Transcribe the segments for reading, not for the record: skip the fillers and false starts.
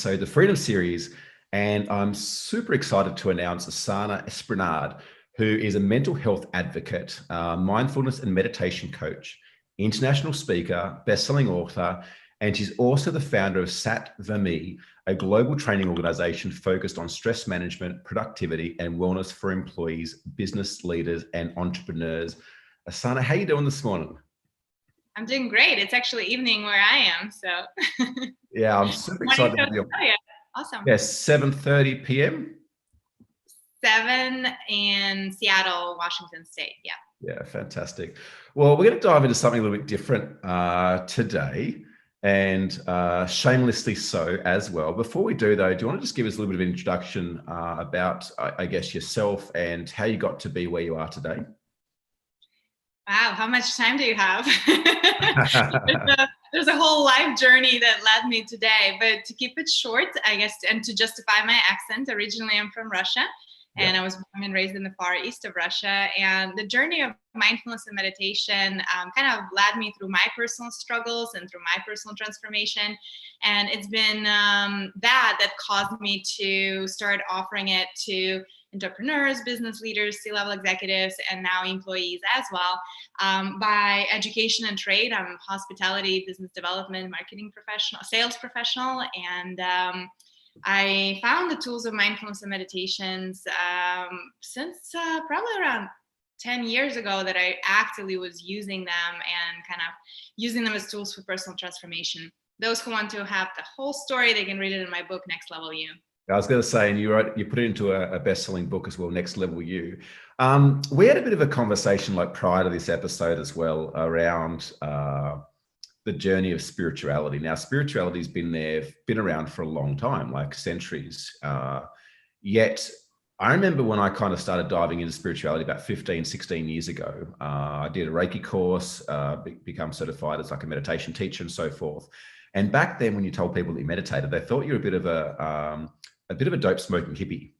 So the Freedom Series, and I'm super excited to announce Oksana Esberard, who is a mental health advocate, mindfulness and meditation coach, international speaker, best-selling author, and she's also the founder of SattvaMe, a global training organization focused on stress management, productivity, and wellness for employees, business leaders, and entrepreneurs. Oksana, how are you doing this morning? I'm doing great. It's actually evening where I am, so. Yeah, I'm super excited to have you. Awesome. Yes, 7:30 p.m. 7 in Seattle, Washington State. Yeah. Yeah, fantastic. Well, we're going to dive into something a little bit different today, and shamelessly so as well. Before we do, though, do you want to just give us a little bit of an introduction about, I guess, yourself and how you got to be where you are today? Wow, how much time do you have? There's a whole life journey that led me today, but to keep it short, I guess, and to justify my accent, originally I'm from Russia, and I was born and raised in the far east of Russia. And the journey of mindfulness and meditation kind of led me through my personal struggles and through my personal transformation. And it's been that caused me to start offering it to entrepreneurs, business leaders, C-level executives, and now employees as well. By education and trade, I'm hospitality, business development, marketing professional, sales professional, and I found the tools of mindfulness and meditations since probably around 10 years ago that I actively was using them and kind of using them as tools for personal transformation. Those who want to have the whole story, they can read it in my book, Next Level You. I was going to say, and you put it into a best-selling book as well, Next Level You. We had a bit of a conversation like prior to this episode as well around the journey of spirituality. Now, spirituality's been around for a long time, like centuries. Yet I remember when I kind of started diving into spirituality about 15, 16 years ago. I did a Reiki course, become certified as like a meditation teacher and so forth. And back then, when you told people that you meditated, they thought you were a bit of a dope smoking hippie,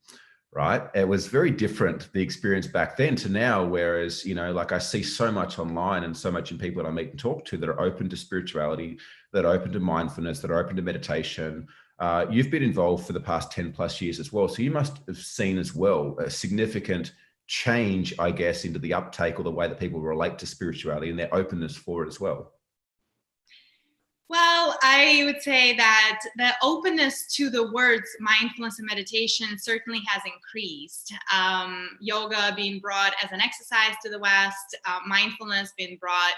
right? It was very different, the experience back then to now, whereas, like I see so much online and so much in people that I meet and talk to that are open to spirituality, that are open to mindfulness, that are open to meditation. You've been involved for the past 10 plus years as well. So you must have seen as well a significant change, I guess, into the uptake or the way that people relate to spirituality and their openness for it as well. Well, I would say that the openness to the words mindfulness and meditation certainly has increased. Yoga being brought as an exercise to the West, mindfulness being brought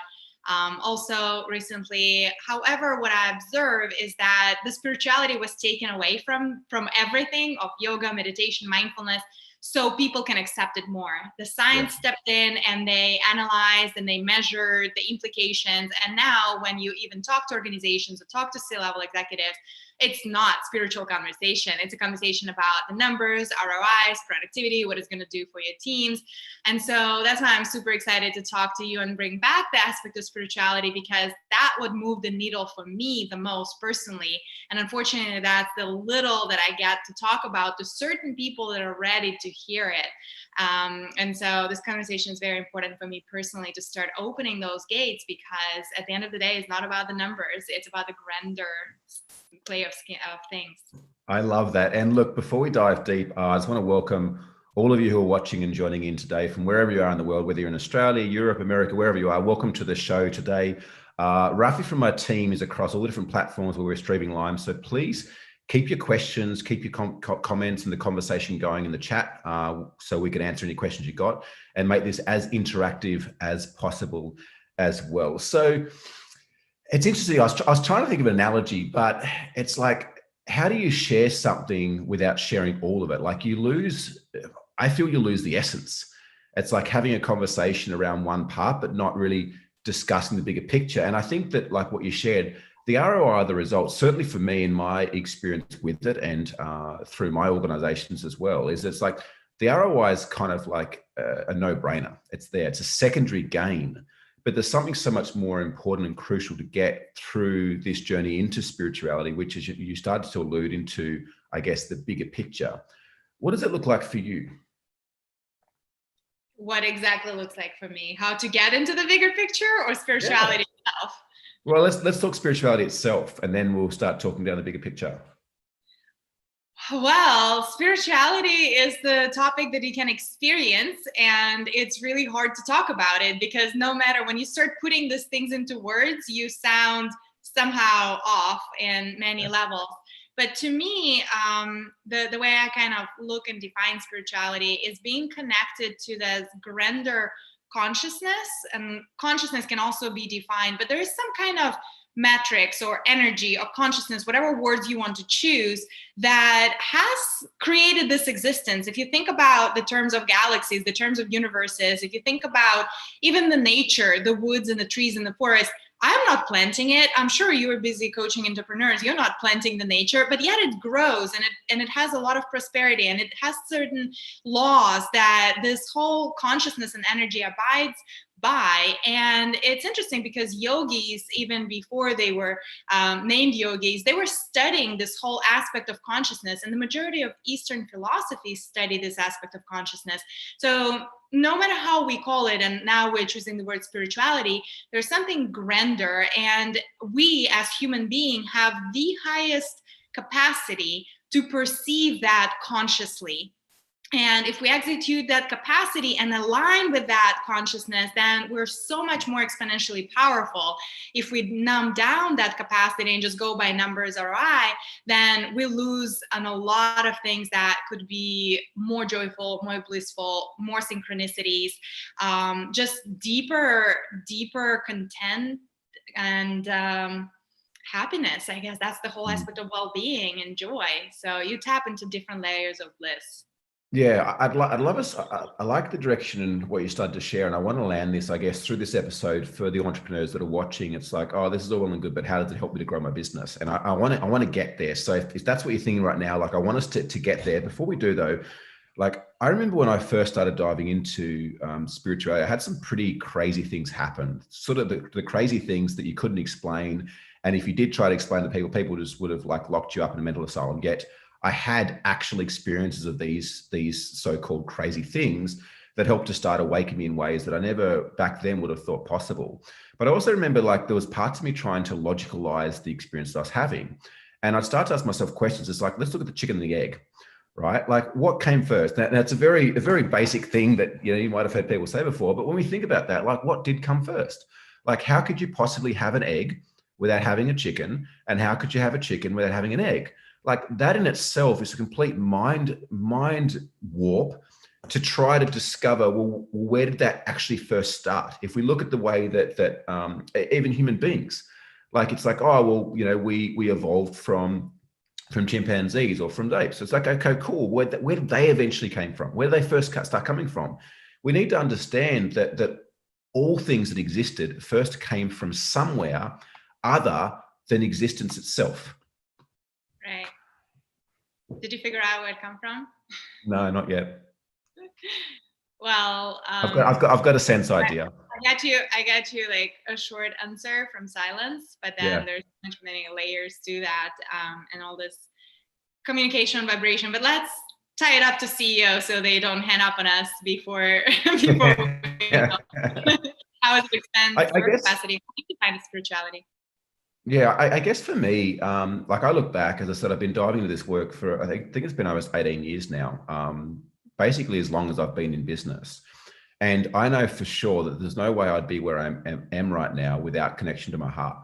also recently. However, what I observe is that the spirituality was taken away from everything of yoga, meditation, mindfulness, so people can accept it more. The science stepped in and they analyzed and they measured the implications. And now when you even talk to organizations or talk to C-level executives, it's not spiritual conversation. It's a conversation about the numbers, ROIs, productivity, what it's going to do for your teams. And so that's why I'm super excited to talk to you and bring back the aspect of spirituality, because that would move the needle for me the most personally. And unfortunately, that's the little that I get to talk about to certain people that are ready to hear it. And so this conversation is very important for me personally to start opening those gates, because at the end of the day, it's not about the numbers. It's about the grander play of things. I love that. And look, before we dive deep, I just want to welcome all of you who are watching and joining in today from wherever you are in the world, whether you're in Australia, Europe, America, wherever you are. Welcome to the show today. Rafi from my team is across all the different platforms where we're streaming live. So please keep your questions, keep your comments and the conversation going in the chat so we can answer any questions you got and make this as interactive as possible as well. So it's interesting. I was trying to think of an analogy, but it's like, how do you share something without sharing all of it? Like I feel you lose the essence. It's like having a conversation around one part, but not really discussing the bigger picture. And I think that, like what you shared, the ROI, the results, certainly for me in my experience with it and through my organizations as well, is it's like the ROI is kind of like a no-brainer. It's there. It's a secondary gain. But there's something so much more important and crucial to get through this journey into spirituality, which is you started to allude into, I guess, the bigger picture. What does it look like for you? What exactly looks like for me? How to get into the bigger picture or spirituality itself? Well, let's talk spirituality itself, and then we'll start talking down the bigger picture. Well, spirituality is the topic that you can experience, and it's really hard to talk about it because no matter when you start putting these things into words, you sound somehow off in many levels. But to me, the way I kind of look and define spirituality is being connected to this grander consciousness, and consciousness can also be defined, but there is some kind of metrics or energy or consciousness, whatever words you want to choose, that has created this existence. If you think about the terms of galaxies, the terms of universes, if you think about even the nature, the woods and the trees and the forest, I'm not planting it. I'm sure you are busy coaching entrepreneurs. You're not planting the nature, but yet it grows and it has a lot of prosperity, and it has certain laws that this whole consciousness and energy abides by. And it's interesting because yogis, even before they were named yogis, they were studying this whole aspect of consciousness, and the majority of Eastern philosophies study this aspect of consciousness. So no matter how we call it, and now we're choosing the word spirituality, there's something grander, and we as human beings have the highest capacity to perceive that consciously. And if we execute that capacity and align with that consciousness, then we're so much more exponentially powerful. If we numb down that capacity and just go by numbers or I, then we lose on a lot of things that could be more joyful, more blissful, more synchronicities, just deeper content and happiness. I guess that's the whole aspect of well-being and joy. So you tap into different layers of bliss. Yeah, I'd love us. I like the direction and what you started to share, and I want to land this, I guess, through this episode for the entrepreneurs that are watching. It's like, oh, this is all well and good, but how does it help me to grow my business? And I want to get there. So if that's what you're thinking right now, like I want us to get there. Before we do though, like I remember when I first started diving into spirituality, I had some pretty crazy things happen. Sort of the crazy things that you couldn't explain, and if you did try to explain to people, people just would have like locked you up in a mental asylum. Yet I had actual experiences of these so-called crazy things that helped to start awakening me in ways that I never back then would have thought possible. But I also remember like there was parts of me trying to logicalize the experience that I was having. And I'd start to ask myself questions. It's like, let's look at the chicken and the egg, right? Like what came first? That's a very basic thing that you might have heard people say before. But when we think about that, like what did come first? Like how could you possibly have an egg without having a chicken? And how could you have a chicken without having an egg? Like that in itself is a complete mind warp to try to discover, well, where did that actually first start? If we look at the way that even human beings, like it's like, oh, well, we evolved from chimpanzees or from apes. So it's like, okay, cool. Where did they eventually came from? Where did they first start coming from? We need to understand that all things that existed first came from somewhere other than existence itself. Right. Did you figure out where it come from? No, not yet. Well, I've got a sense idea. I got you like a short answer from silence, but then there's much many layers to that, and all this communication vibration. But let's tie it up to CEO so they don't hang up on us before how it extends our capacity to find spirituality. Yeah, I guess for me, like I look back, as I said, I've been diving into this work for, I think it's been almost 18 years now, basically as long as I've been in business. And I know for sure that there's no way I'd be where I am right now without connection to my heart.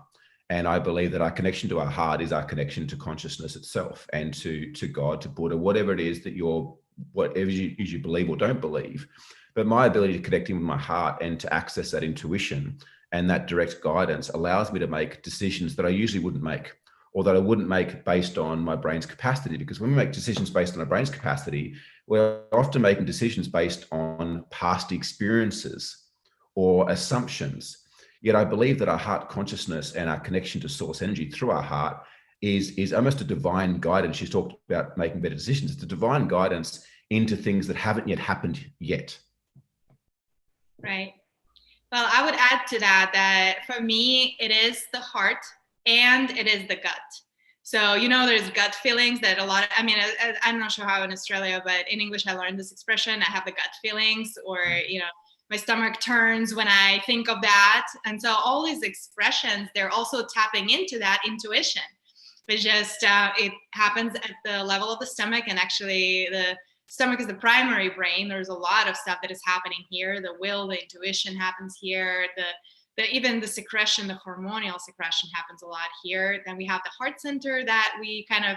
And I believe that our connection to our heart is our connection to consciousness itself and to God, to Buddha, whatever it is that whatever you believe or don't believe. But my ability to connect in with my heart and to access that intuition and that direct guidance allows me to make decisions that I usually wouldn't make, or that I wouldn't make based on my brain's capacity. Because when we make decisions based on our brain's capacity, we're often making decisions based on past experiences or assumptions. Yet I believe that our heart consciousness and our connection to source energy through our heart is almost a divine guidance. She's talked about making better decisions. It's a divine guidance into things that haven't yet happened yet. Right. Well, I would add to that for me, it is the heart and it is the gut. So, there's gut feelings that I'm not sure how in Australia, but in English, I learned this expression. I have the gut feelings, or, my stomach turns when I think of that. And so all these expressions, they're also tapping into that intuition. It's just, it happens at the level of the stomach, and actually the stomach is the primary brain. There's a lot of stuff that is happening here. The will, the intuition happens here. Even the secretion, the hormonal secretion happens a lot here. Then we have the heart center that we kind of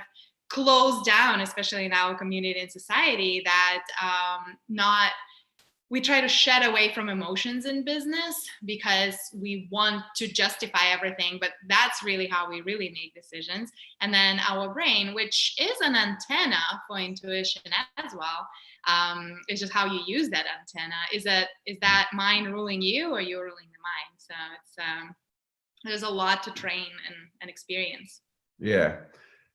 close down, especially in our community and society, that we try to shed away from emotions in business because we want to justify everything, but that's really how we really make decisions. And then our brain, which is an antenna for intuition as well, it's just how you use that antenna. Is that mind ruling you, or you're ruling the mind? So it's there's a lot to train and experience. Yeah.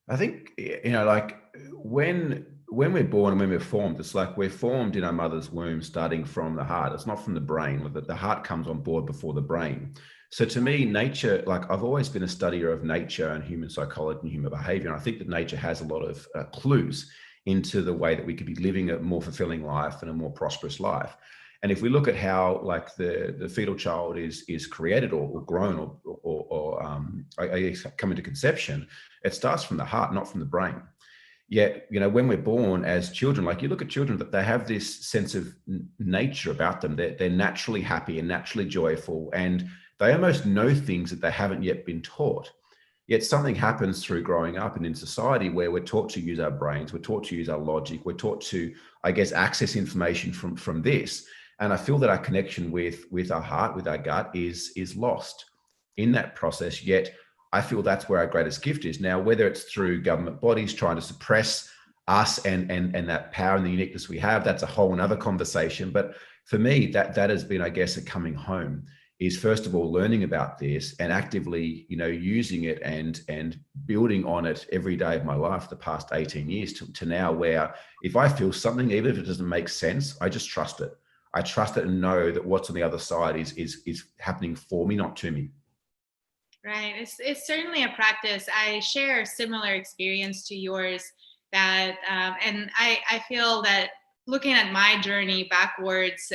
I think, like when we're born and when we're formed, it's like we're formed in our mother's womb, starting from the heart. It's not from the brain. The heart comes on board before the brain. So to me, nature, like I've always been a studier of nature and human psychology and human behavior. And I think that nature has a lot of clues into the way that we could be living a more fulfilling life and a more prosperous life. And if we look at how like the fetal child is created or grown or come into conception, it starts from the heart, not from the brain. Yet, when we're born as children, like you look at children, that they have this sense of nature about them. They're naturally happy and naturally joyful, and they almost know things that they haven't yet been taught. Yet something happens through growing up and in society where we're taught to use our brains, we're taught to use our logic, we're taught to, access information from this. And I feel that our connection with our heart, with our gut is lost in that process. Yet I feel that's where our greatest gift is. Now, whether it's through government bodies trying to suppress us and that power and the uniqueness we have, that's a whole another conversation. But for me, that has been, a coming home, is first of all learning about this and actively, using it and building on it every day of my life, the past 18 years to now, where if I feel something, even if it doesn't make sense, I just trust it. I trust it and know that what's on the other side is happening for me, not to me. Right. It's certainly a practice. I share a similar experience to yours, that, and I feel that looking at my journey backwards,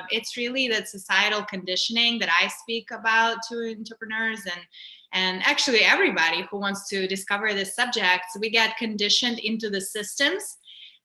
it's really that societal conditioning that I speak about to entrepreneurs and actually everybody who wants to discover this subject. So we get conditioned into the systems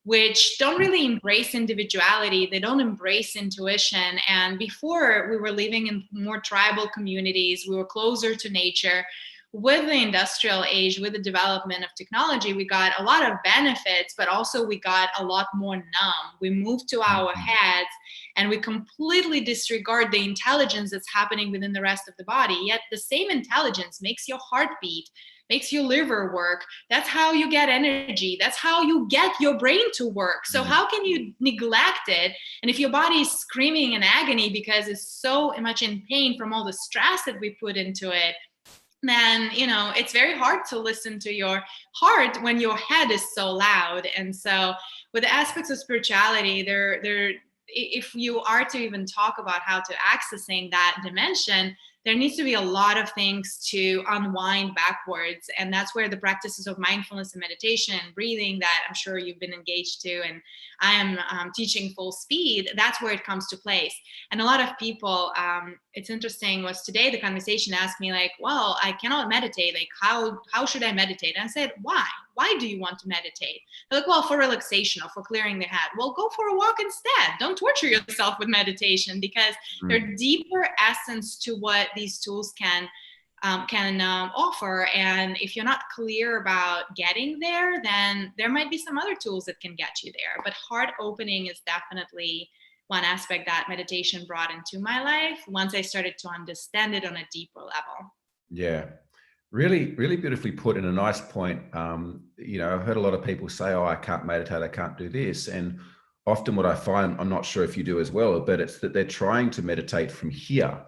which don't really embrace individuality. They don't embrace intuition. And before, we were living in more tribal communities. We were closer to nature. With the industrial age, with the development of technology, we got a lot of benefits, but also we got a lot more numb. We moved to our heads and we completely disregard the intelligence that's happening within the rest of the body. Yet the same intelligence makes your heart beat, makes your liver work. That's how you get energy. That's how you get your brain to work. So how can you neglect it? And if your body is screaming in agony because it's so much in pain from all the stress that we put into it, then, it's very hard to listen to your heart when your head is so loud. And so with the aspects of spirituality, if you are to even talk about how to accessing that dimension, there needs to be a lot of things to unwind backwards. And that's where the practices of mindfulness and meditation and breathing that I'm sure you've been engaged to, and I am teaching full speed, that's where it comes to place. And a lot of people, it's interesting, was today the conversation asked me like, well, I cannot meditate. Like, how should I meditate? And I said, why? Why do you want to meditate? They're like, well, for relaxation or for clearing the head. Well, go for a walk instead. Don't torture yourself with meditation, because there are deeper essence to what these tools can offer. And if you're not clear about getting there, then there might be some other tools that can get you there. But heart opening is definitely one aspect that meditation brought into my life once I started to understand it on a deeper level. Yeah. Really, really beautifully put, in a nice point. I've heard a lot of people say, oh, I can't meditate, I can't do this. And often what I find, I'm not sure if you do as well, but it's that they're trying to meditate from here,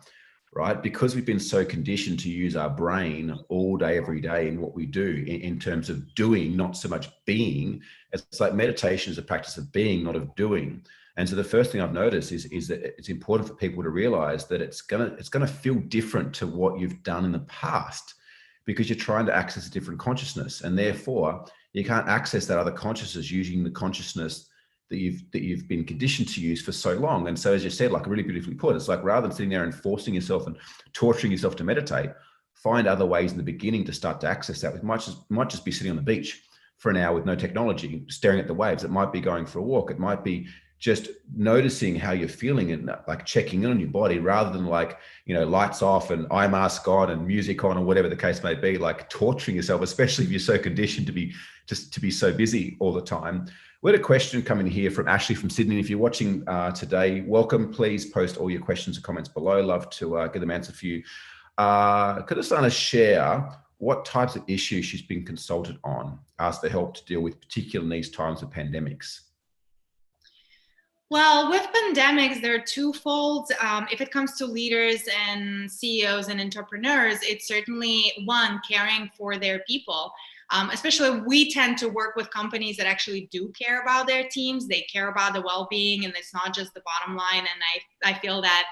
right? Because we've been so conditioned to use our brain all day, every day in what we do in terms of doing, not so much being. It's like meditation is a practice of being, not of doing. And so the first thing I've noticed is that it's important for people to realize that it's gonna feel different to what you've done in the past, because you're trying to access a different consciousness, and therefore you can't access that other consciousness using the consciousness that you've been conditioned to use for so long. And so, as you said, like really beautifully put, it's like rather than sitting there and forcing yourself and torturing yourself to meditate, find other ways in the beginning to start to access that. It might just be sitting on the beach for an hour with no technology, staring at the waves. It might be going for a walk. It might be just noticing how you're feeling and like checking in on your body, rather than like, lights off and eye mask on and music on or whatever the case may be, like torturing yourself, especially if you're so conditioned to be so busy all the time. We had a question coming here from Ashley from Sydney. If you're watching today, welcome. Please post all your questions and comments below. Love to get them answered for you. Could Oksana share what types of issues she's been consulted on, asked for help to deal with, particularly in these times of pandemics? Well, with pandemics, they're twofold. If it comes to leaders and CEOs and entrepreneurs, it's certainly one, caring for their people. Especially we tend to work with companies that actually do care about their teams. They care about the well-being, and it's not just the bottom line. And I feel that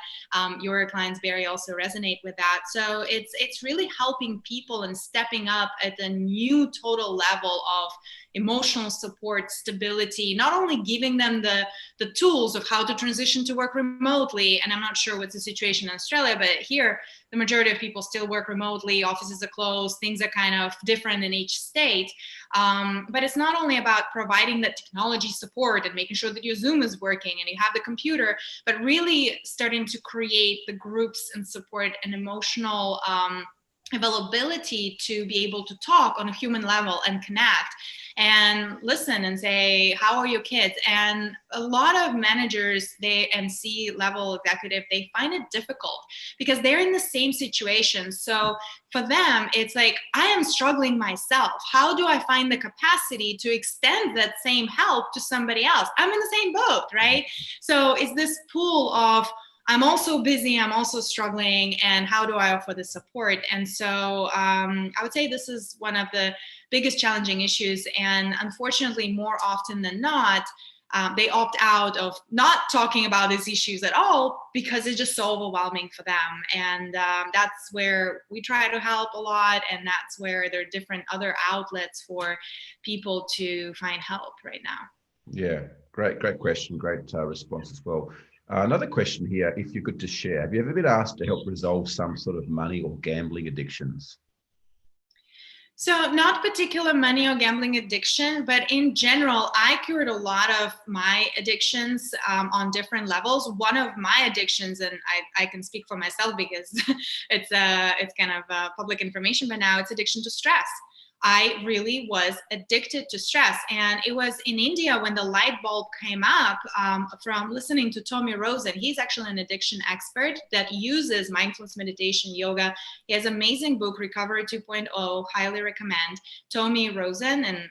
your clients, Barry, also resonate with that. So it's really helping people and stepping up at a new total level of emotional support, stability, not only giving them the tools of how to transition to work remotely. And I'm not sure what's the situation in Australia, but here, the majority of people still work remotely. Offices are closed. Things are kind of different in each state. But it's not only about providing that technology support and making sure that your Zoom is working and you have the computer, but really starting to create the groups and support and emotional availability to be able to talk on a human level and connect and listen and say, how are your kids? And a lot of managers, and C-level executive, they find it difficult because they're in the same situation. So for them, it's like, I am struggling myself. How do I find the capacity to extend that same help to somebody else? I'm in the same boat, right? So it's this pool of, I'm also busy, I'm also struggling, and how do I offer the support? And so I would say this is one of the biggest challenging issues. And unfortunately, more often than not, they opt out of not talking about these issues at all because it's just so overwhelming for them. And that's where we try to help a lot. And that's where there are different other outlets for people to find help right now. Yeah, great question. Great response as well. Another question here, if you could just share, have you ever been asked to help resolve some sort of money or gambling addictions? So not particular money or gambling addiction, but in general, I cured a lot of my addictions on different levels. One of my addictions, and I can speak for myself because it's kind of public information, but now it's addiction to stress. I really was addicted to stress. And it was in India when the light bulb came up from listening to Tommy Rosen. He's actually an addiction expert that uses mindfulness meditation, yoga. He has an amazing book, Recovery 2.0, highly recommend. Tommy Rosen, and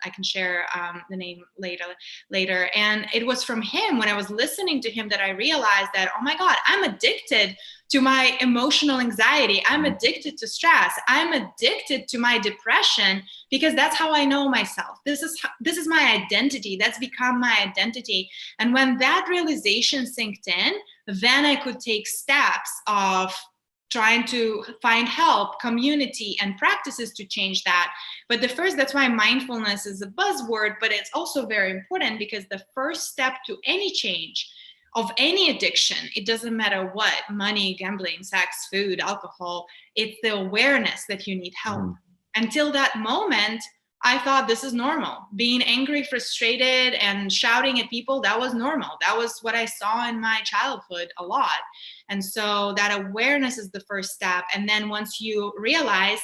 I can share the name later. And it was from him, when I was listening to him, that I realized that, oh my God, I'm addicted to my emotional anxiety. I'm addicted to stress. I'm addicted to my depression because that's how I know myself. This is my identity. That's become my identity. And when that realization sinked in, then I could take steps of trying to find help, community, and practices to change that. But that's why mindfulness is a buzzword, but it's also very important because the first step to any change of any addiction, it doesn't matter what, money, gambling, sex, food, alcohol, it's the awareness that you need help. Until that moment, I thought this is normal. Being angry, frustrated, and shouting at people, that was normal. That was what I saw in my childhood a lot. And so that awareness is the first step. And then once you realize,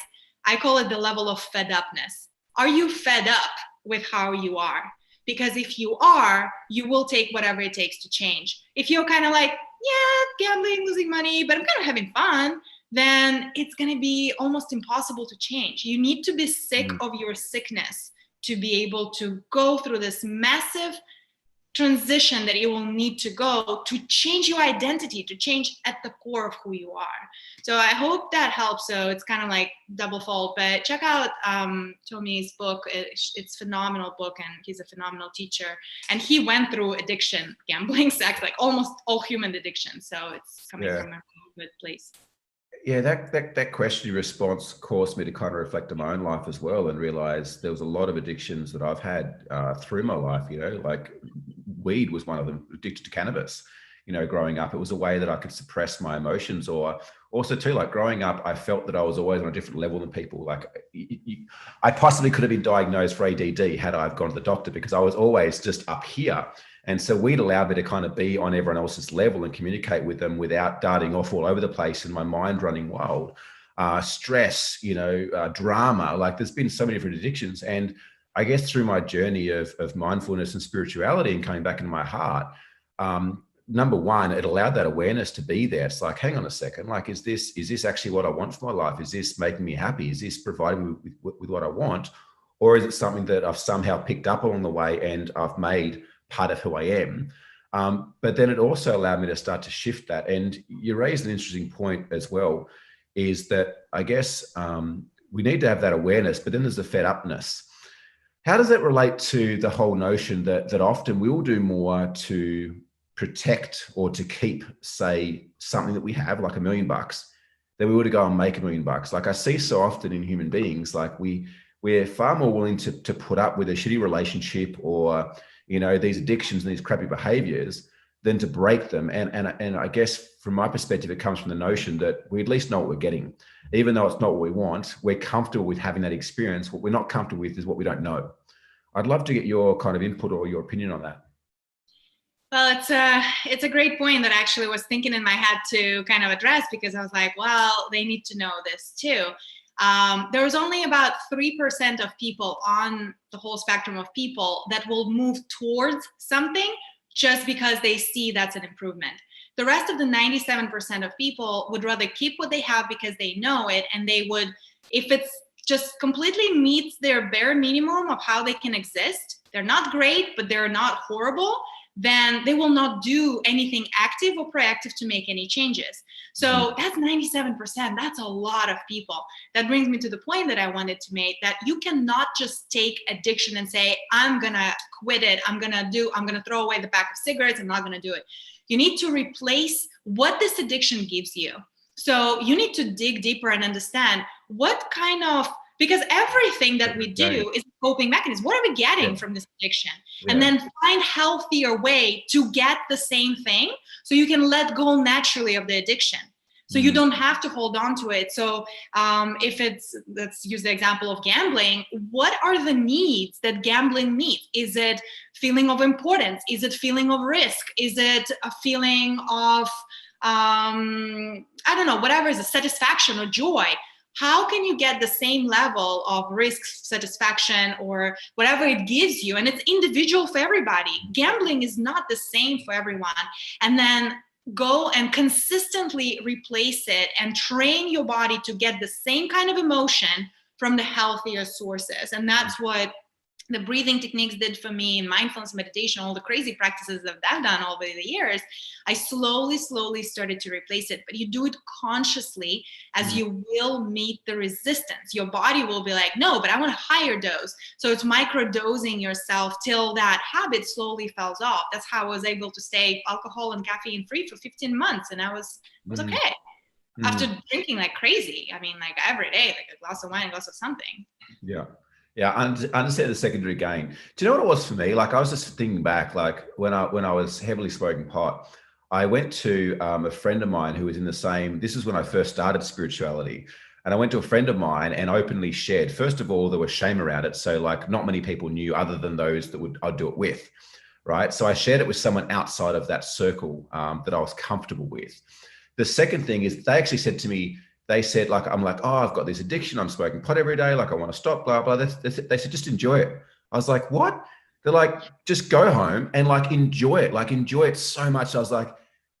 I call it the level of fed upness. Are you fed up with how you are? Because if you are, you will take whatever it takes to change. If you're kind of like, yeah, gambling, losing money, but I'm kind of having fun, then it's going to be almost impossible to change. You need to be sick of your sickness to be able to go through this massive transition that you will need to go to change your identity, to change at the core of who you are. So I hope that helps. So it's kind of like double fold, but check out Tommy's book. It's a phenomenal book, and he's a phenomenal teacher. And he went through addiction, gambling, sex, like almost all human addiction. So it's coming from a good place. Yeah, that question response caused me to kind of reflect on my own life as well, and realize there was a lot of addictions that I've had through my life. Like weed was one of them. Addicted to cannabis. Growing up, it was a way that I could suppress my emotions or also too, like growing up, I felt that I was always on a different level than people. Like I possibly could have been diagnosed for ADD had I have gone to the doctor, because I was always just up here. And so we'd allowed me to kind of be on everyone else's level and communicate with them without darting off all over the place and my mind running wild. Stress, drama, like there's been so many different addictions. And I guess through my journey of mindfulness and spirituality and coming back into my heart, number one, it allowed that awareness to be there. It's like, hang on a second, like, is this actually what I want for my life? Is this making me happy? Is this providing me with what I want? Or is it something that I've somehow picked up along the way and I've made part of who I am? But then it also allowed me to start to shift that. And you raised an interesting point as well, is that I guess we need to have that awareness, but then there's the fed upness. How does that relate to the whole notion that often we will do more to protect or to keep, say, something that we have, like $1 million, than we would to go and make $1 million? Like I see so often in human beings, like we're far more willing to put up with a shitty relationship or, these addictions and these crappy behaviors than to break them. And I guess from my perspective, it comes from the notion that we at least know what we're getting. Even though it's not what we want, we're comfortable with having that experience. What we're not comfortable with is what we don't know. I'd love to get your kind of input or your opinion on that. Well, it's a great point that I actually was thinking in my head to kind of address, because I was like, well, they need to know this too. There's only about 3% of people on the whole spectrum of people that will move towards something just because they see that's an improvement. The rest of the 97% of people would rather keep what they have because they know it, and they would, if it's just completely meets their bare minimum of how they can exist, they're not great, but they're not horrible, then they will not do anything active or proactive to make any changes. So that's 97%. That's a lot of people. That brings me to the point that I wanted to make, that you cannot just take addiction and say, I'm going to quit it. I'm going to throw away the pack of cigarettes. I'm not going to do it. You need to replace what this addiction gives you. So you need to dig deeper and understand what kind of, because everything that we do is a coping mechanism. What are we getting from this addiction? And then find healthier way to get the same thing, so you can let go naturally of the addiction. So you don't have to hold on to it. So let's use the example of gambling. What are the needs that gambling meets? Is it feeling of importance? Is it feeling of risk? Is it a feeling of, I don't know, whatever is a satisfaction or joy? How can you get the same level of risk, satisfaction, or whatever it gives you? And it's individual for everybody. Gambling is not the same for everyone. And then go and consistently replace it and train your body to get the same kind of emotion from the healthier sources. And that's what the breathing techniques did for me, in mindfulness meditation, all the crazy practices that I've done over the years. I slowly started to replace it. But you do it consciously, as you will meet the resistance. Your body will be like, no, but I want a higher dose. So it's microdosing yourself till that habit slowly falls off. That's how I was able to stay alcohol and caffeine free for 15 months. And I was okay. After drinking like crazy. I mean, like every day, like a glass of wine, a glass of something. Yeah. Yeah, I understand the secondary gain. Do you know what it was for me? Like, I was just thinking back, like when I was heavily smoking pot, I went to a friend of mine who was in the same, this is when I first started spirituality. And I went to a friend of mine and openly shared. First of all, there was shame around it. So like not many people knew other than those that I'd do it with, right? So I shared it with someone outside of that circle that I was comfortable with. The second thing is they actually said to me, they said, like, I'm like, oh, I've got this addiction. I'm smoking pot every day. Like, I want to stop, blah, blah. They said, just enjoy it. I was like, what? They're like, just go home and like, enjoy it so much. I was like,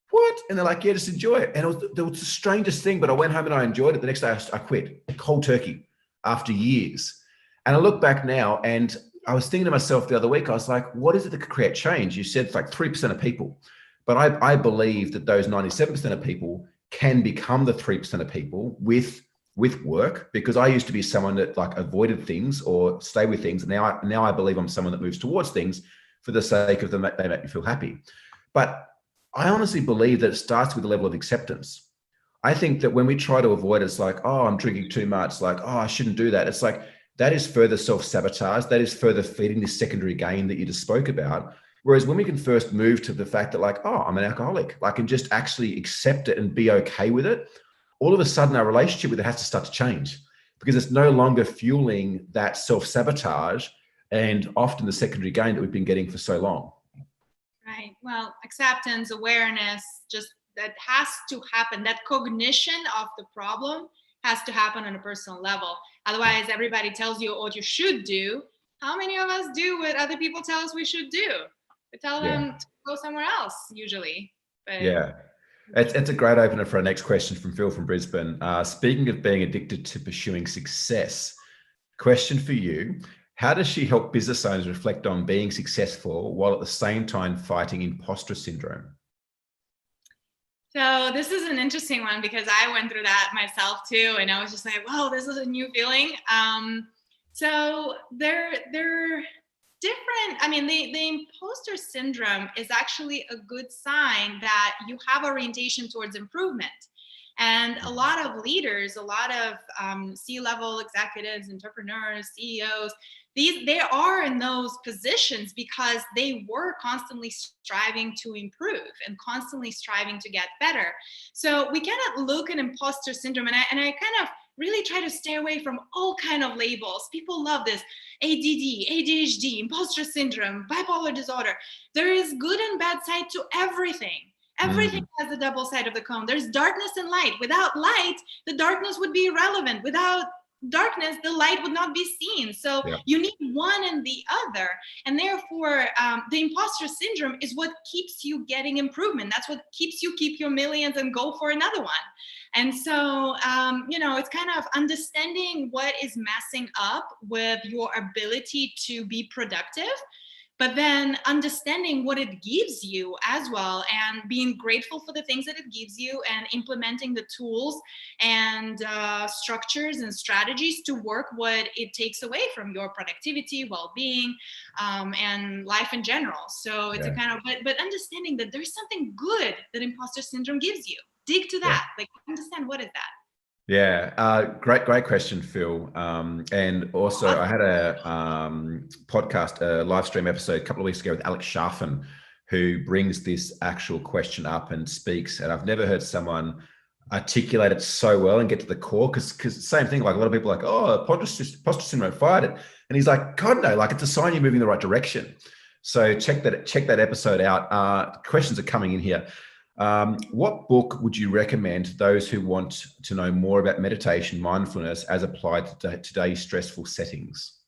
what? And they're like, yeah, just enjoy it. And it was the strangest thing, but I went home and I enjoyed it. The next day I quit cold turkey after years. And I look back now and I was thinking to myself the other week, I was like, what is it that could create change? You said it's like 3% of people, but I believe that those 97% of people can become the 3% of people with work, because I used to be someone that like avoided things or stay with things. Now I believe I'm someone that moves towards things for the sake of them, they make me feel happy. But I honestly believe that it starts with a level of acceptance. I think that when we try to avoid, it's like, oh, I'm drinking too much. Like, oh, I shouldn't do that. It's like, that is further self-sabotage. That is further feeding this secondary gain that you just spoke about. Whereas when we can first move to the fact that like, oh, I'm an alcoholic, I can just actually accept it and be okay with it. all of a sudden our relationship with it has to start to change, because it's no longer fueling that self-sabotage and often the secondary gain that we've been getting for so long. Right. Well, acceptance, awareness, just that has to happen. That cognition of the problem has to happen on a personal level. Otherwise, everybody tells you what you should do. How many of us do what other people tell us we should do? We tell them to go somewhere else, usually. But yeah. It's a great opener for our next question from Phil from Brisbane. Speaking of being addicted to pursuing success, question for you. How does she help business owners reflect on being successful while at the same time fighting imposter syndrome? So this is an interesting one, because I went through that myself too. And I was just like, whoa, this is a new feeling. So they're different. I mean, the imposter syndrome is actually a good sign that you have orientation towards improvement. And a lot of leaders, a lot of C-level executives, entrepreneurs, CEOs, they are in those positions because they were constantly striving to improve and constantly striving to get better. So we cannot look at imposter syndrome, and I kind of really try to stay away from all kind of labels. People love this: ADD, ADHD, imposter syndrome, bipolar disorder. There is good and bad side to everything. Everything has the double side of the coin. There's darkness and light. Without light, the darkness would be irrelevant. Without darkness, the light would not be seen. So you need one and the other. And therefore, the imposter syndrome is what keeps you getting improvement. That's what keeps you keep your millions and go for another one. And so, it's kind of understanding what is messing up with your ability to be productive, but then understanding what it gives you as well, and being grateful for the things that it gives you, and implementing the tools and structures and strategies to work what it takes away from your productivity, well-being, and life in general. So it's a kind of, but understanding that there's something good that imposter syndrome gives you. Dig to that, like understand what is that. Yeah, great question, Phil. And also, I had a podcast, a live stream episode a couple of weeks ago with Alex Sharfin, who brings this actual question up and speaks. And I've never heard someone articulate it so well and get to the core, because same thing, like a lot of people are like, oh, imposter syndrome, fight it. And he's like, God, no, like it's a sign you're moving in the right direction. So check that episode out. Questions are coming in here. What book would you recommend to those who want to know more about meditation, mindfulness as applied to today's stressful settings?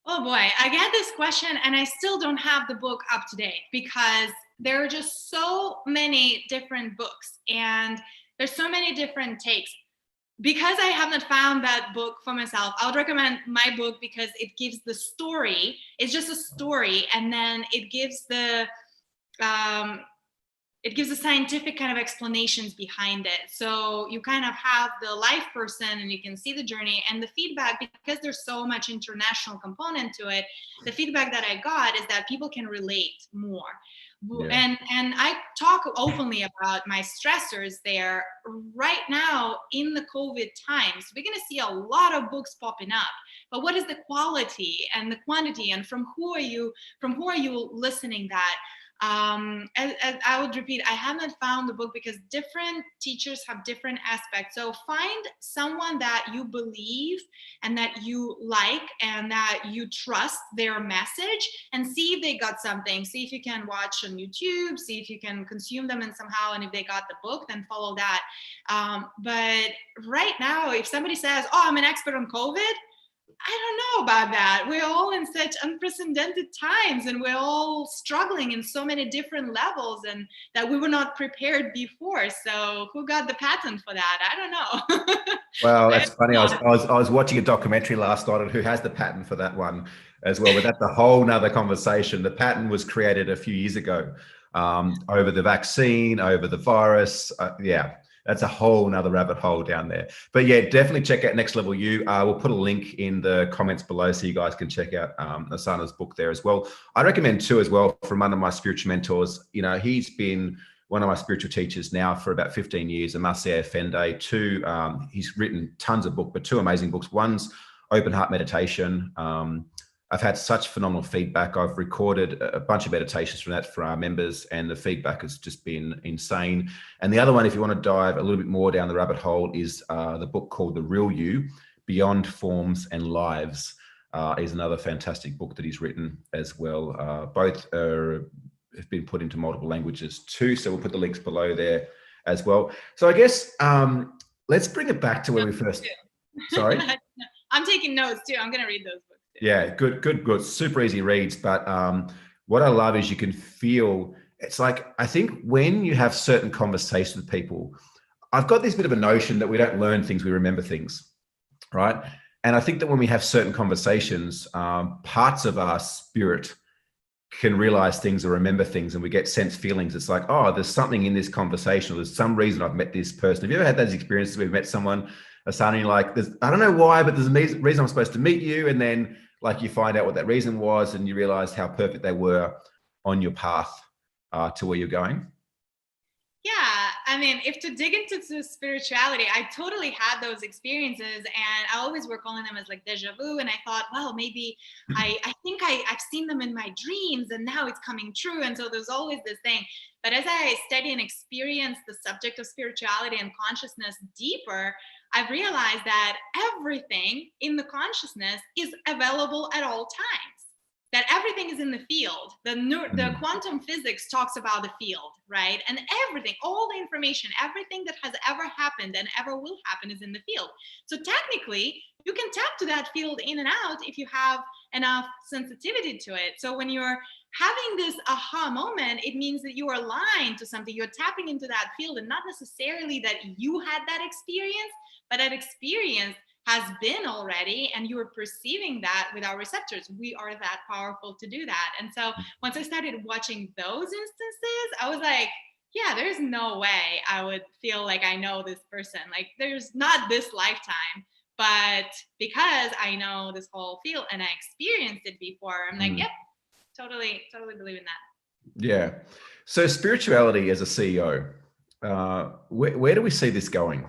Oh boy, I get this question and I still don't have the book up to date, because there are just so many different books and there's so many different takes. Because I have not found that book for myself, I would recommend my book, because it gives the story. It's just a story, and then it gives the scientific kind of explanations behind it. So you kind of have the life person and you can see the journey and the feedback, because there's so much international component to it. The feedback that I got is that people can relate more. Yeah. And I talk openly about my stressors there. Right now in the COVID times, we're going to see a lot of books popping up. But what is the quality and the quantity, and from who are you listening that? As I would repeat, I haven't found the book, because different teachers have different aspects. So find someone that you believe and that you like and that you trust their message, and see if they got something. See if you can watch on YouTube, see if you can consume them and somehow, and if they got the book, then follow that. But right now, if somebody says, oh, I'm an expert on COVID, I don't know about that. We're all in such unprecedented times, and we're all struggling in so many different levels, and that we were not prepared before. So who got the patent for that? I don't know. Well, that's funny. I was watching a documentary last night on who has the patent for that one as well, but that's a whole nother conversation. The patent was created a few years ago over the vaccine, over the virus. That's a whole nother rabbit hole down there. But yeah, definitely check out Next Level You. We'll put a link in the comments below so you guys can check out Oksana's book there as well. I recommend too as well, from one of my spiritual mentors. He's been one of my spiritual teachers now for about 15 years, Amasya Effendi. He's written tons of books, but two amazing books. One's Open Heart Meditation. I've had such phenomenal feedback. I've recorded a bunch of meditations from that for our members, and the feedback has just been insane. And the other one, if you want to dive a little bit more down the rabbit hole, is the book called The Real You, Beyond Forms and Lives, is another fantastic book that he's written as well. Both have been put into multiple languages too, so we'll put the links below there as well. So I guess let's bring it back to where we first. Sorry? I'm taking notes too. I'm going to read those books too. Yeah, good. Super easy reads. But what I love is you can feel, it's like, I think when you have certain conversations with people, I've got this bit of a notion that we don't learn things, we remember things, right? And I think that when we have certain conversations, parts of our spirit can realize things or remember things, and we get sense feelings. It's like, oh, there's something in this conversation, or there's some reason I've met this person. Have you ever had those experiences where you've met someone, Oksana, like, I don't know why, but there's a reason I'm supposed to meet you, and then like you find out what that reason was, and you realize how perfect they were on your path to where you're going? Yeah, I mean, if to dig into spirituality, I totally had those experiences, and I always were calling them as like deja vu. And I thought, well, maybe I think I've seen them in my dreams, and now it's coming true. And so there's always this thing. But as I study and experience the subject of spirituality and consciousness deeper, I've realized that everything in the consciousness is available at all times. That everything is in the field. The quantum physics talks about the field, right? And everything, all the information, everything that has ever happened and ever will happen is in the field. So technically, you can tap to that field in and out if you have enough sensitivity to it. So when you're having this aha moment, it means that you are aligned to something. You're tapping into that field, and not necessarily that you had that experience, but that experience has been already, and you are perceiving that with our receptors. We are that powerful to do that. And so once I started watching those instances, I was like, yeah, there's no way I would feel like I know this person. Like, there's not this lifetime, but because I know this whole field and I experienced it before, I'm like, yep, totally believe in that. Yeah. So spirituality as a CEO, where do we see this going?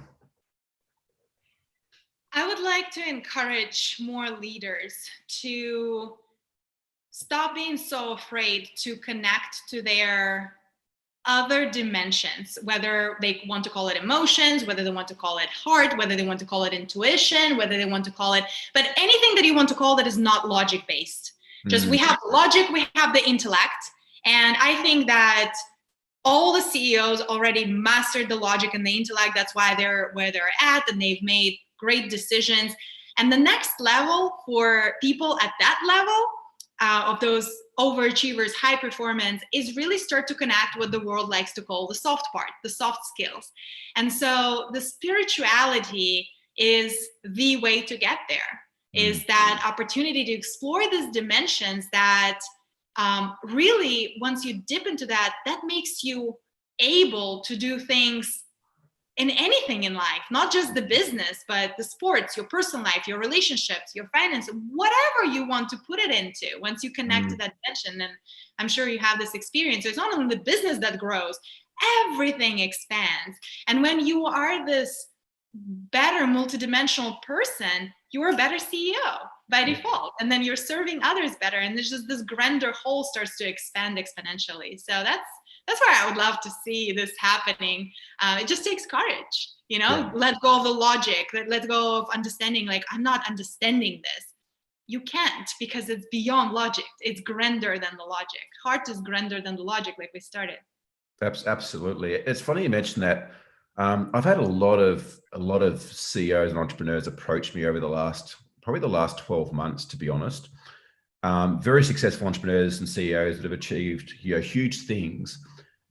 I would like to encourage more leaders to stop being so afraid to connect to their other dimensions, whether they want to call it emotions, whether they want to call it heart, whether they want to call it intuition, whether they want to call it, but anything that you want to call that is not logic based. Just we have the logic, we have the intellect. And I think that all the CEOs already mastered the logic and the intellect. That's why they're where they're at, and they've made great decisions. And the next level for people at that level of those overachievers, high performance, is really start to connect what the world likes to call the soft part, the soft skills. And so the spirituality is the way to get there, is that opportunity to explore these dimensions that really, once you dip into that, that makes you able to do things in anything in life, not just the business, but the sports, your personal life, your relationships, your finance, whatever you want to put it into. Once you connect to that dimension, and I'm sure you have this experience, so it's not only the business that grows, everything expands. And when you are this better multidimensional person, you're a better CEO by default. And then you're serving others better. And there's just this grander whole starts to expand exponentially. So that's where I would love to see this happening. It just takes courage, let go of the logic, let go of understanding, like, I'm not understanding this. You can't, because it's beyond logic. It's grander than the logic. Heart is grander than the logic, like we started. Absolutely. It's funny you mentioned that. I've had a lot of CEOs and entrepreneurs approach me over probably the last 12 months, to be honest. Very successful entrepreneurs and CEOs that have achieved huge things.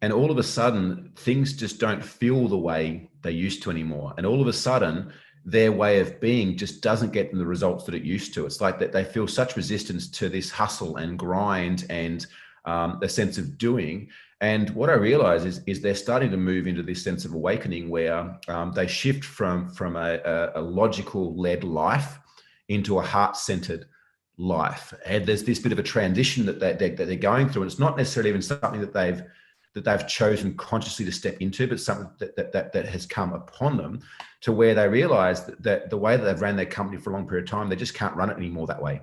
And all of a sudden, things just don't feel the way they used to anymore. And all of a sudden, their way of being just doesn't get them the results that it used to. It's like that they feel such resistance to this hustle and grind and a sense of doing. And what I realize is they're starting to move into this sense of awakening where they shift from a logical-led life into a heart-centered life. And there's this bit of a transition that they're going through. And it's not necessarily even something that they've chosen consciously to step into, but something that has come upon them, to where they realize that the way that they've ran their company for a long period of time, they just can't run it anymore that way.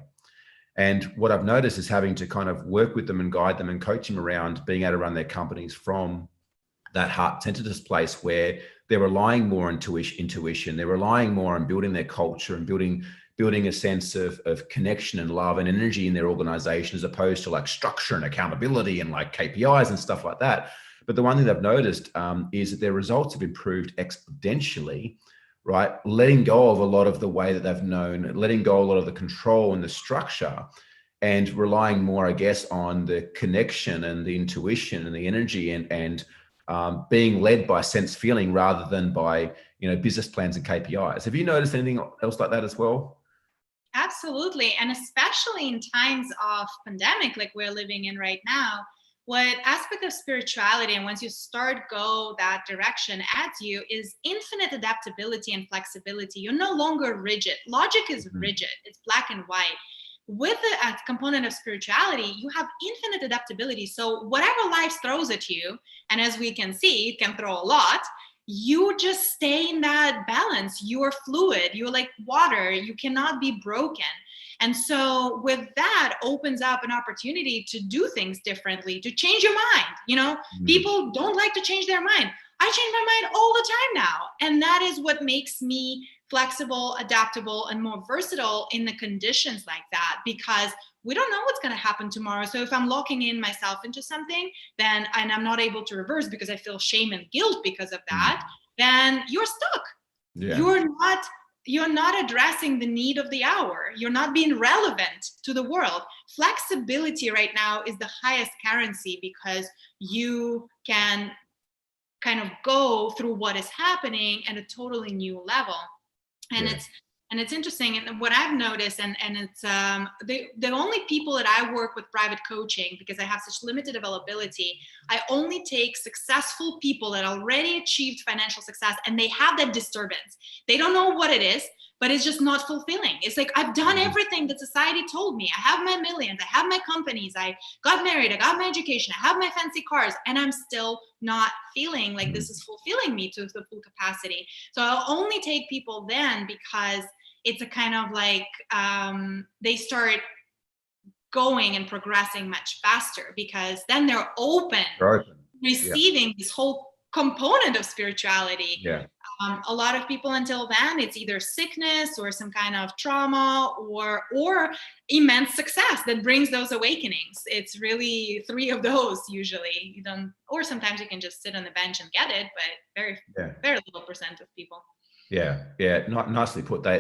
And what I've noticed is having to kind of work with them and guide them and coach them around being able to run their companies from that heart-centeredness place where they're relying more on intuition. They're relying more on building their culture and building a sense of connection and love and energy in their organization, as opposed to like structure and accountability and like KPIs and stuff like that. But the one thing I've noticed is that their results have improved exponentially, right? Letting go of a lot of the way that they've known, letting go a lot of the control and the structure, and relying more, I guess, on the connection and the intuition and the energy and being led by sense feeling rather than by, business plans and KPIs. Have you noticed anything else like that as well? Absolutely. And especially in times of pandemic like we're living in right now, what aspect of spirituality, and once you start go that direction adds you, is infinite adaptability and flexibility. You're no longer rigid. Logic is rigid. It's black and white. With a component of spirituality, you have infinite adaptability. So whatever life throws at you, and as we can see, it can throw a lot, you just stay in that balance. You are fluid. You're like water. You cannot be broken. And so with that opens up an opportunity to do things differently, to change your mind. People don't like to change their mind. I change my mind all the time now. And that is what makes me flexible, adaptable, and more versatile in the conditions like that, because we don't know what's going to happen tomorrow. So if I'm locking in myself into something, and I'm not able to reverse because I feel shame and guilt because of that, then you're stuck. Yeah. You're not addressing the need of the hour. You're not being relevant to the world. Flexibility right now is the highest currency, because you can kind of go through what is happening at a totally new level. And it's interesting. And what I've noticed, and it's the only people that I work with private coaching, because I have such limited availability, I only take successful people that already achieved financial success, and they have that disturbance. They don't know what it is, but it's just not fulfilling. It's like, I've done everything that society told me. I have my millions, I have my companies, I got married, I got my education, I have my fancy cars, and I'm still not feeling like this is fulfilling me to the full capacity. So I'll only take people then, because it's a kind of like they start going and progressing much faster, because then they're open. Receiving this whole component of spirituality. A lot of people until then, it's either sickness or some kind of trauma or immense success that brings those awakenings. It's really three of those usually. You don't, or sometimes you can just sit on the bench and get it, but very little percent of people. Yeah, nicely put. I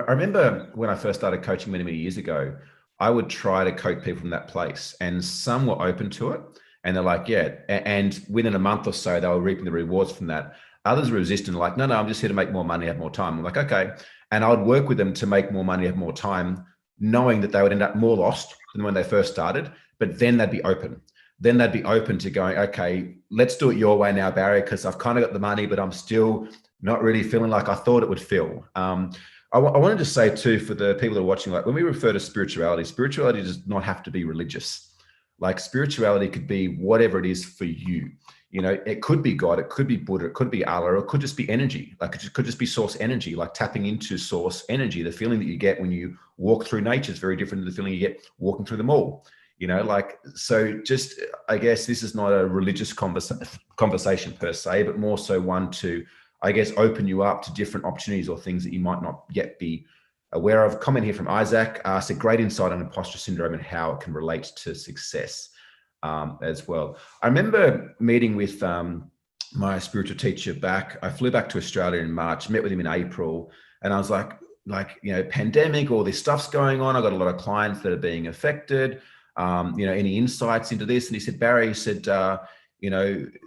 remember when I first started coaching many years ago, I would try to coach people from that place, and some were open to it, and they're like, yeah, and within a month or so, they were reaping the rewards from that. Others were resistant, like, no, I'm just here to make more money, have more time. I'm like, okay. And I would work with them to make more money, have more time, knowing that they would end up more lost than when they first started, but then they'd be open. Then they'd be open to going, okay, let's do it your way now, Barry, because I've kind of got the money, but I'm still not really feeling like I thought it would feel. I wanted to say too, for the people that are watching, like when we refer to spirituality does not have to be religious. Like spirituality could be whatever it is for you. It could be God, it could be Buddha, it could be Allah, or it could just be energy. Like it could just be source energy, like tapping into source energy. The feeling that you get when you walk through nature is very different than the feeling you get walking through the mall. So just, I guess this is not a religious conversation per se, but more so one to, I guess, open you up to different opportunities or things that you might not yet be aware of. Comment here from Isaac. It's a great insight on imposter syndrome and how it can relate to success as well. I remember meeting with my spiritual teacher I flew back to Australia in March, met with him in April, and I was like, pandemic, all this stuff's going on. I got a lot of clients that are being affected. Any insights into this? And he said, Barry, he said,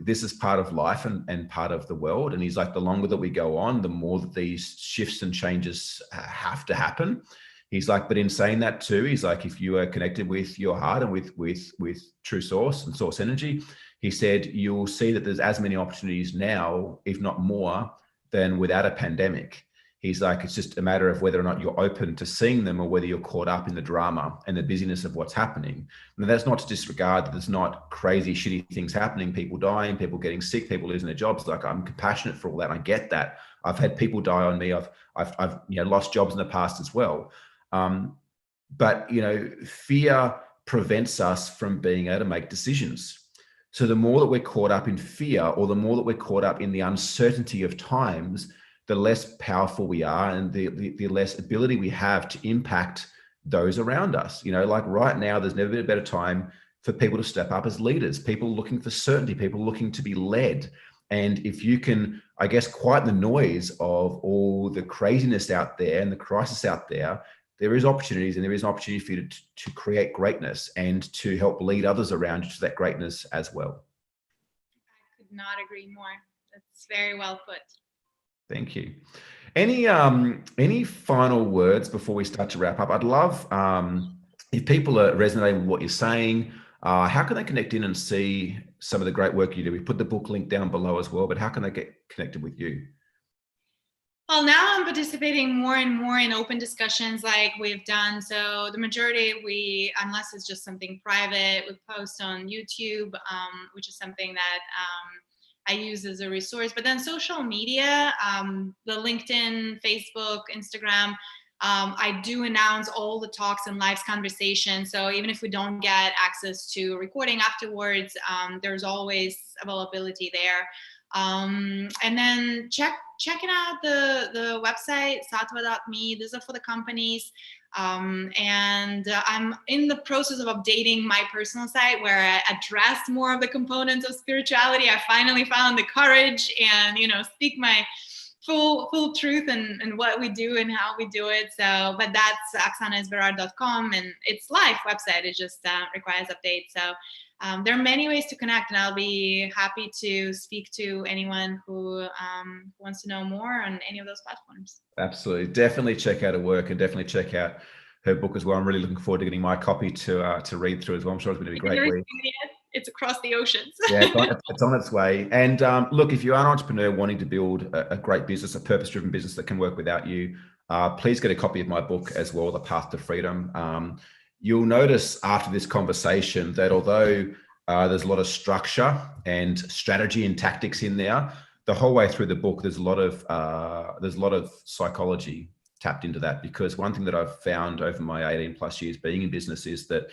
this is part of life and part of the world. And he's like, the longer that we go on, the more that these shifts and changes have to happen. He's like, but in saying that too, he's like, if you are connected with your heart and with true source and source energy, he said, you'll see that there's as many opportunities now, if not more, than without a pandemic. He's like, it's just a matter of whether or not you're open to seeing them or whether you're caught up in the drama and the busyness of what's happening. And that's not to disregard that there's not crazy, shitty things happening, people dying, people getting sick, people losing their jobs. Like, I'm compassionate for all that. And I get that. I've had people die on me. I've lost jobs in the past as well. But, fear prevents us from being able to make decisions. So the more that we're caught up in fear, or the more that we're caught up in the uncertainty of times, the less powerful we are, and the less ability we have to impact those around us. Like right now, there's never been a better time for people to step up as leaders, people looking for certainty, people looking to be led. And if you can, I guess, quiet the noise of all the craziness out there and the crisis out there, there is opportunities, and there is an opportunity for you to create greatness and to help lead others around you to that greatness as well. I could not agree more. That's very well put. Thank you. Any final words before we start to wrap up? I'd love if people are resonating with what you're saying, how can they connect in and see some of the great work you do? We put the book link down below as well, but how can they get connected with you? Well, now I'm participating more and more in open discussions like we've done. So the majority, unless it's just something private, we post on YouTube, which is something that I use as a resource. But then social media, the LinkedIn, Facebook, Instagram, I do announce all the talks and live conversations. So even if we don't get access to recording afterwards, there's always availability there. And then checking out the website, SattvaMe. These are for the companies. And I'm in the process of updating my personal site where I addressed more of the components of spirituality. I finally found the courage and, speak my full truth and what we do and how we do it. So, but that's OksanaEsberard.com, and it's live website. It just requires updates. So there are many ways to connect, and I'll be happy to speak to anyone who wants to know more on any of those platforms. Absolutely. Definitely check out her work, and definitely check out her book as well. I'm really looking forward to getting my copy to read through as well. I'm sure it's going to be great. It's across the oceans. Yeah, it's on its way. And look, if you are an entrepreneur wanting to build a great business, a purpose-driven business that can work without you, please get a copy of my book as well, The Path to Freedom. You'll notice after this conversation that although there's a lot of structure and strategy and tactics in there, the whole way through the book, there's a lot of psychology tapped into that. Because one thing that I've found over my 18 plus years being in business is that,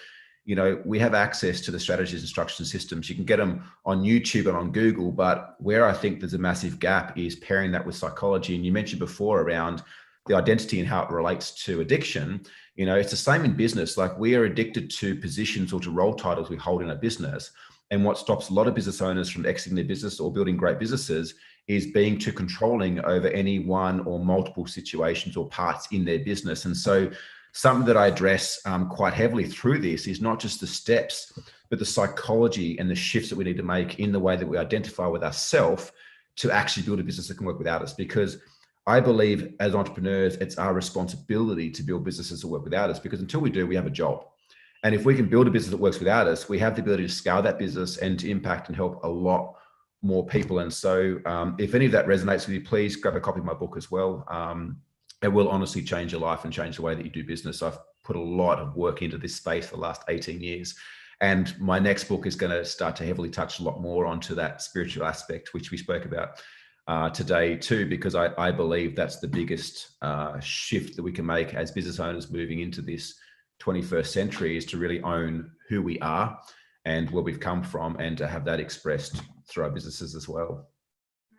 we have access to the strategies and structures and systems. You can get them on YouTube and on Google, but where I think there's a massive gap is pairing that with psychology. And you mentioned before around the identity and how it relates to addiction. It's the same in business. Like, we are addicted to positions or to role titles we hold in a business. And what stops a lot of business owners from exiting their business or building great businesses is being too controlling over any one or multiple situations or parts in their business. And so something that I address quite heavily through this is not just the steps, but the psychology and the shifts that we need to make in the way that we identify with ourselves to actually build a business that can work without us. Because I believe as entrepreneurs, it's our responsibility to build businesses that work without us, because until we do, we have a job. And if we can build a business that works without us, we have the ability to scale that business and to impact and help a lot more people. And so if any of that resonates with you, please grab a copy of my book as well. It will honestly change your life and change the way that you do business. I've put a lot of work into this space for the last 18 years. And my next book is going to start to heavily touch a lot more onto that spiritual aspect, which we spoke about today too, because I believe that's the biggest shift that we can make as business owners moving into this 21st century, is to really own who we are and where we've come from, and to have that expressed through our businesses as well.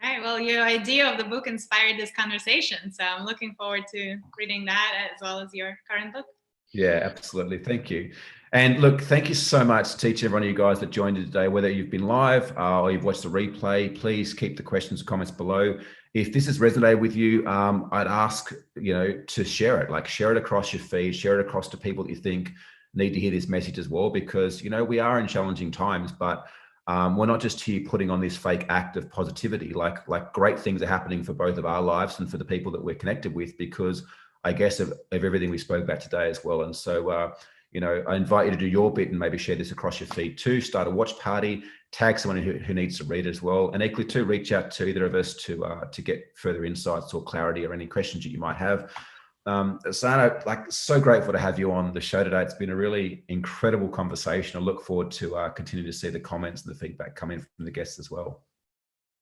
All right. Well, your idea of the book inspired this conversation, so I'm looking forward to reading that as well as your current book. Yeah, absolutely. Thank you. And look, thank you so much to each and every one of you guys that joined in today, whether you've been live or you've watched the replay. Please keep the questions and comments below. If this has resonated with you, I'd ask, to share it, share it across your feed, share it across to people that you think need to hear this message as well, because, we are in challenging times, but we're not just here putting on this fake act of positivity. Like great things are happening for both of our lives and for the people that we're connected with, because I guess of everything we spoke about today as well. And so, I invite you to do your bit and maybe share this across your feed too. Start a watch party, tag someone who needs to read it as well. And equally too, reach out to either of us to get further insights or clarity or any questions that you might have. Oksana, so grateful to have you on the show today. It's been a really incredible conversation. I look forward to continue to see the comments and the feedback come in from the guests as well.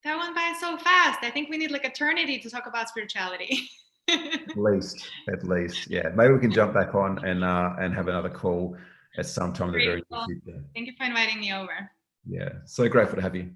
That went by so fast. I think we need eternity to talk about spirituality. At least, yeah. Maybe we can jump back on and have another call at some time in the very near Grateful. future. Thank you for inviting me over. Yeah, so grateful to have you.